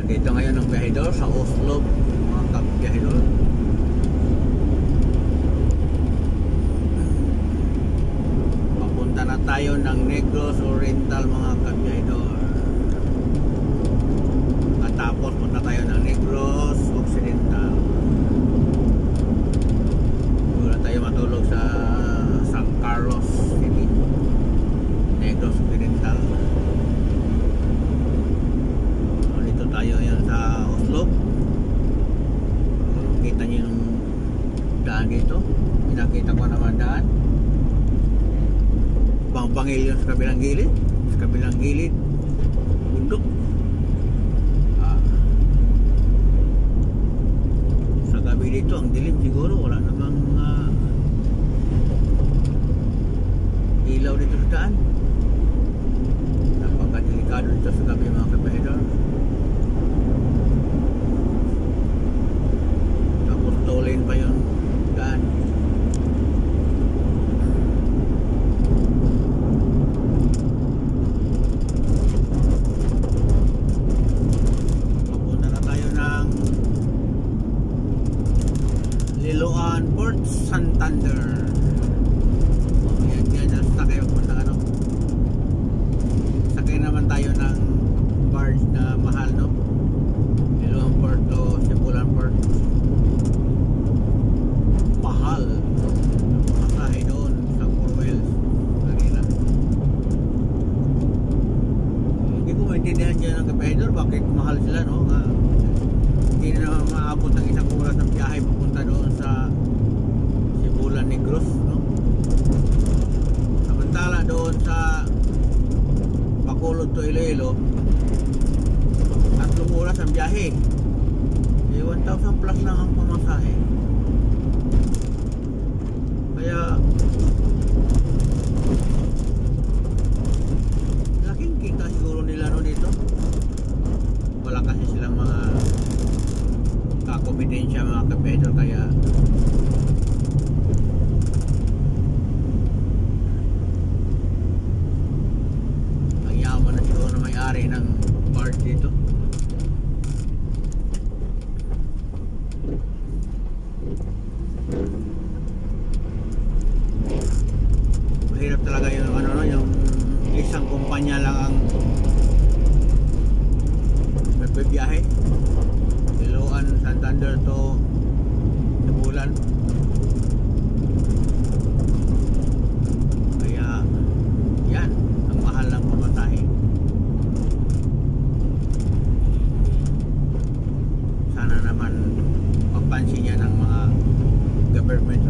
Dito ngayon ang biyahedor sa Oslo, mga kabiyahedor. Papunta na tayo ng Negros Oriental, mga kabiyahedor. At tapos punta tayo ng Negros Occidental. Doon tayo matulog sa San Carlos City, Negros Occidental. Tayo yan sa Oslo. Kita nyo yung daan dito. Pinakita ko naman daan. Bangil yun sa kabilang gilid. Sa kabilang gilid, bundok. Sa gabi dito, ang dilim siguro. Wala namang ilaw dito sa daan. Napakadelikado dito sa gabi, mga kabahedor. Tolin pa yun daan. Papunta na tayo ng Liloan Port Santander. Yan sakay papunta ano. Sakay naman tayo ng barge na mahal, no? Liloan Port to Sibulan Port. Mahal masahe doon sa Fort Wells kanina. Hindi ko maintindihan dyan ng kabahedor bakit mahal sila, no? Hindi na naman maabot ng isang oras ng biyahe papunta doon sa Sibulan Negros, no? Samantala doon sa Bacolod to Iloilo 3 oras ang biyahe, 1,000 plus lang ang pamasahe. Kaya laking kita siguro nila, no, dito. Wala kasi silang mga kakompetensya, mga kabahedor, kaya ang yaman na siguro na may-ari ng barge dito. Hirap talaga yung ano, no, yung isang kumpanya lang ang nagbibiyahe. Liloan Santander to Sibulan. Kaya yan, ang mahal ng pamasahe. Sana naman pagpansin niya ng mga government